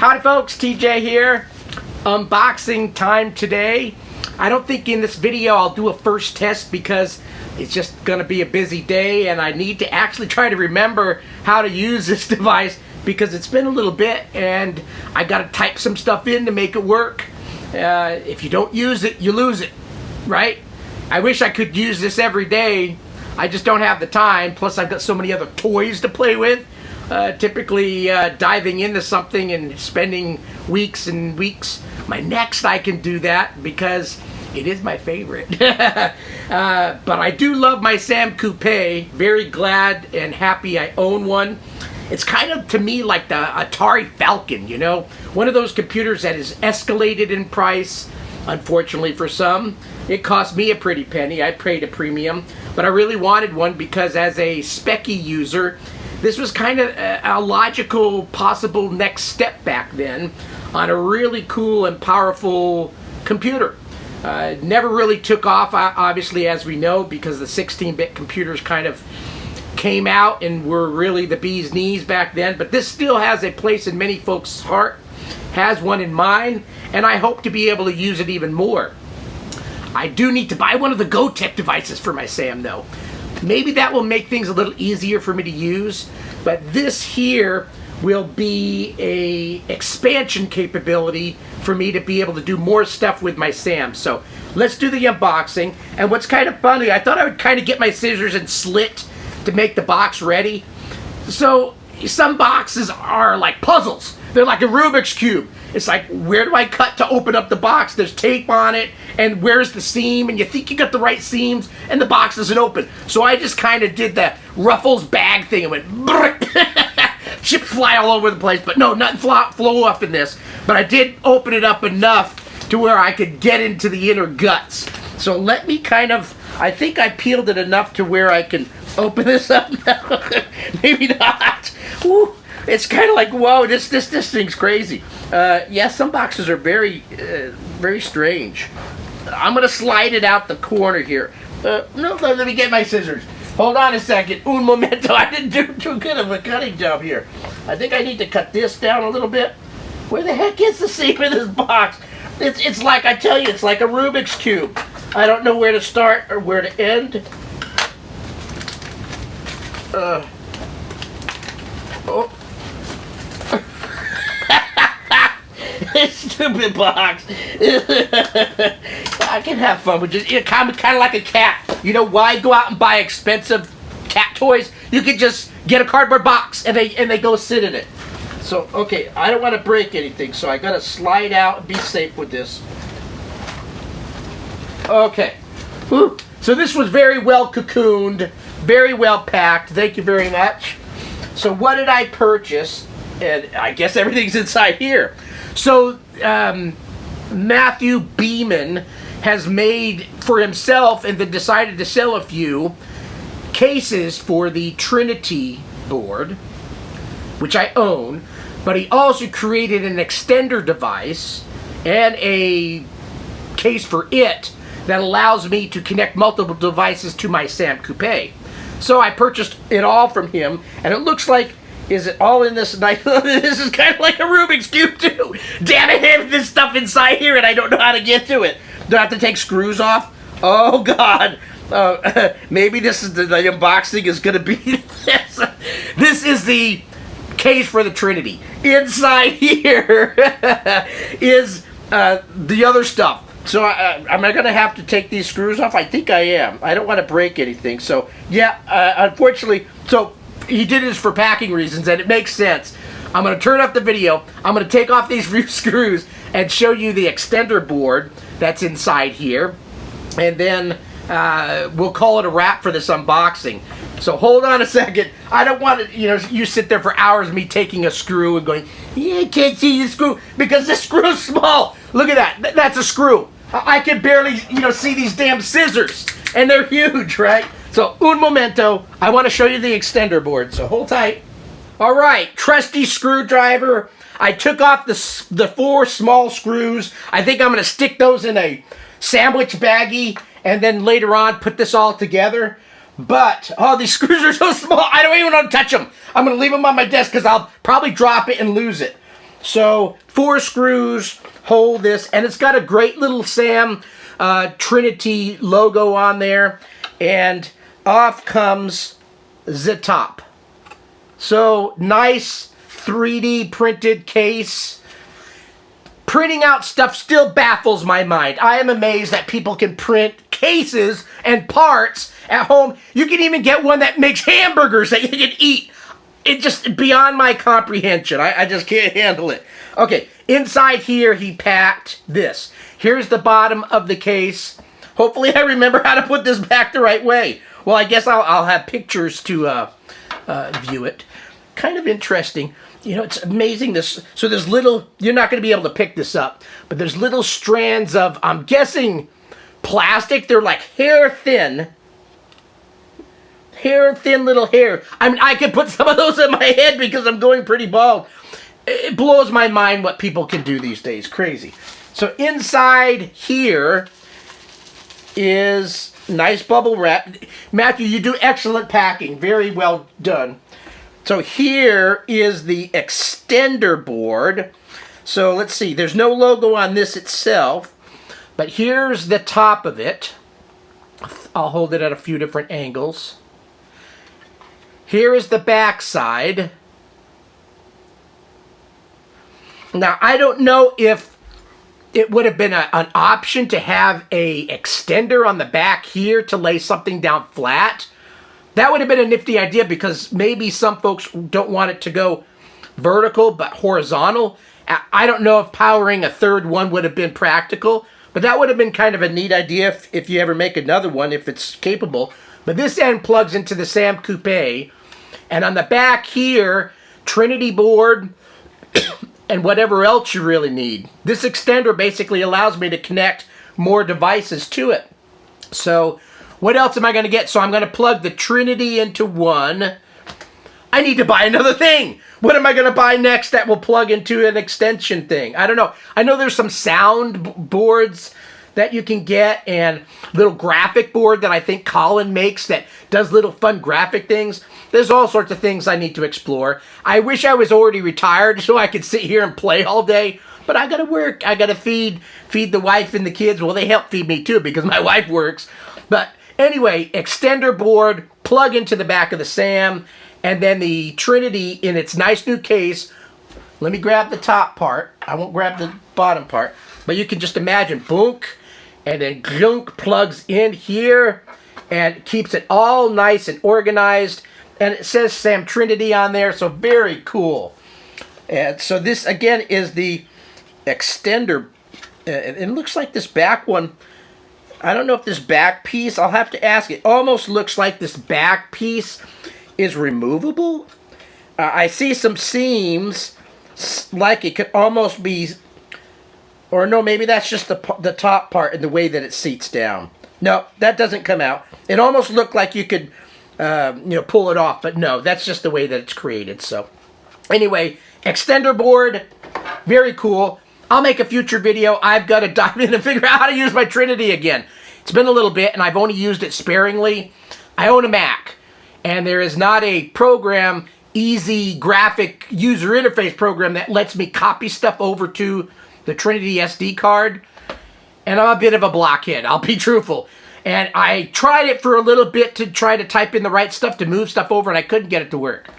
Howdy folks, TJ here. Unboxing time today. I don't think in this video I'll do a first test because it's just gonna be a busy day and I need to actually try to remember how to use this device because it's been a little bit and I gotta type some stuff in to make it work. If you don't use it, you lose it, right? I wish I could use this every day. I just don't have the time, plus I've got so many other toys to play with. Typically diving into something and spending weeks and weeks. Next I can do that because it is my favorite. But I do love my SAM Coupé. Very glad and happy I own one. It's kind of, to me, like the Atari Falcon, you know? One of those computers that is escalated in price, unfortunately for some. It cost me a pretty penny. I paid a premium. But I really wanted one because as a specky user, this was kind of a logical, possible next step back then on a really cool and powerful computer. Never really took off, obviously, as we know, because the 16-bit computers kind of came out and were really the bee's knees back then. But this still has a place in many folks' heart, has one in mine, and I hope to be able to use it even more. I do need to buy one of the GoTech devices for my SAM, though. Maybe that will make things a little easier for me to use, but this here will be a expansion capability for me to be able to do more stuff with my SAM. So let's do the unboxing. And what's kind of funny, I thought I would kind of get my scissors and slit to make the box ready. So some boxes are like puzzles. They're like a Rubik's Cube. It's like, where do I cut to open up the box? There's tape on it, and where's the seam? And you think you got the right seams, and the box doesn't open. So I just kind of did the Ruffles bag thing and went, chips fly all over the place. But no, nothing flew up in this. But I did open it up enough to where I could get into the inner guts. So let me kind of, I think I peeled it enough to where I can open this up now. Maybe not. Woo. It's kind of like, whoa, this thing's crazy. Yeah, some boxes are very, very strange. I'm going to slide it out the corner here. No, let me get my scissors. Hold on a second. Un momento. I didn't do too good of a cutting job here. I think I need to cut this down a little bit. Where the heck is the seam in this box? It's like, I tell you, it's like a Rubik's Cube. I don't know where to start or where to end. Oh. Stupid box. I can have fun with it. Kind of like a cat. You know why go out and buy expensive cat toys? You could just get a cardboard box and they go sit in it. So okay, I don't want to break anything, so I gotta slide out and be safe with this. Okay. Whew. So this was very well cocooned, very well packed. Thank you very much. So what did I purchase? And I guess everything's inside here. So Matthew Beaman has made for himself and then decided to sell a few cases for the Trinity board, which I own, but he also created an extender device and a case for it that allows me to connect multiple devices to my SAM Coupé. So I purchased it all from him, and it looks like, is it all in this nice? This is kind of like a Rubik's Cube too. Damn it, I have this stuff inside here and I don't know how to get to it. Do I have to take screws off? Oh God. Maybe this is the unboxing is going to be this. This is the case for the Trinity. Inside here is the other stuff. So am I going to have to take these screws off? I think I am. I don't want to break anything. So yeah, unfortunately, so he did this for packing reasons, and it makes sense. I'm going to turn off the video. I'm going to take off these few screws and show you the extender board that's inside here. And then we'll call it a wrap for this unboxing. So hold on a second. I don't want to, you sit there for hours, me taking a screw and going, yeah, I can't see the screw because this screw is small. Look at that. That's a screw. I can barely, see these damn scissors. And they're huge, right? So, un momento, I want to show you the extender board, so hold tight. All right, trusty screwdriver. I took off the 4 small screws. I think I'm going to stick those in a sandwich baggie and then later on put this all together. But, oh, these screws are so small, I don't even want to touch them. I'm going to leave them on my desk because I'll probably drop it and lose it. So 4 screws hold this, and it's got a great little SAM Trinity logo on there, and off comes the top. So nice 3D printed case. Printing out stuff still baffles my mind. I am amazed that people can print cases and parts at home. You can even get one that makes hamburgers that you can eat. It's just beyond my comprehension. I just can't handle it. Okay, inside here he packed this. Here's the bottom of the case. Hopefully I remember how to put this back the right way. Well, I guess I'll have pictures to view it. Kind of interesting. You know, it's amazing this. So there's little, you're not going to be able to pick this up, but there's little strands of, I'm guessing, plastic. They're like hair thin little hair. I mean, I could put some of those in my head because I'm going pretty bald. It blows my mind what people can do these days. Crazy. So inside here is nice bubble wrap. Matthew, you do excellent packing. Very well done. So here is the extender board. So let's see, there's no logo on this itself, but here's the top of it. I'll hold it at a few different angles. Here is the back side. Now, I don't know if it would have been an option to have a extender on the back here to lay something down flat. That would have been a nifty idea because maybe some folks don't want it to go vertical but horizontal. I don't know if powering a third one would have been practical, but that would have been kind of a neat idea if you ever make another one, if it's capable. But this end plugs into the SAM Coupé, and on the back here, Trinity board and whatever else you really need. This extender basically allows me to connect more devices to it. So what else am I going to get? So I'm going to plug the Trinity into one. I need to buy another thing. What am I going to buy next that will plug into an extension thing? I don't know. I know there's some sound boards that you can get and little graphic board that I think Colin makes that does little fun graphic things. There's all sorts of things I need to explore. I wish I was already retired so I could sit here and play all day. But I got to work. I got to feed the wife and the kids. Well, they help feed me too because my wife works. But anyway, extender board, plug into the back of the SAM, and then the Trinity in its nice new case. Let me grab the top part. I won't grab the bottom part. But you can just imagine, boonk, and then glunk plugs in here and keeps it all nice and organized. And it says SAM Trinity on there, so very cool. And so this, again, is the extender. It looks like this back one, I don't know if this back piece, I'll have to ask. It almost looks like this back piece is removable. I see some seams like it could almost be, or no, maybe that's just the top part and the way that it seats down. No, that doesn't come out. It almost looked like you could pull it off, but no, that's just the way that it's created. So anyway, extender board, very cool. I'll make a future video. I've got to dive in and figure out how to use my Trinity again. It's been a little bit, and I've only used it sparingly. I own a Mac, and there is not a program, easy graphic user interface program that lets me copy stuff over to the Trinity SD card. And I'm a bit of a blockhead, I'll be truthful. And I tried it for a little bit to try to type in the right stuff to move stuff over, and I couldn't get it to work.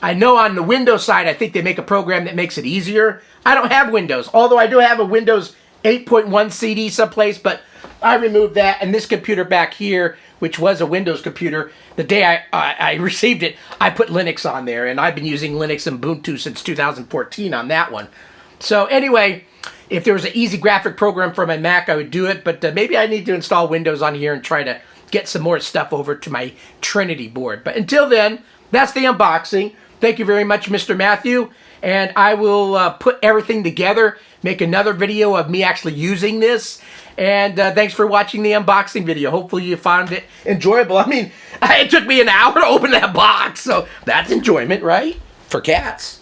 I know on the Windows side, I think they make a program that makes it easier. I don't have Windows, although I do have a Windows 8.1 CD someplace, but I removed that, and this computer back here, which was a Windows computer, the day I received it, I put Linux on there, and I've been using Linux and Ubuntu since 2014 on that one. So anyway, if there was an easy graphic program for my Mac, I would do it, but maybe I need to install Windows on here and try to get some more stuff over to my Trinity board. But until then, that's the unboxing. Thank you very much, Mr. Matthew, and I will put everything together, make another video of me actually using this, and thanks for watching the unboxing video. Hopefully you found it enjoyable. I mean, it took me an hour to open that box, so that's enjoyment, right? For cats.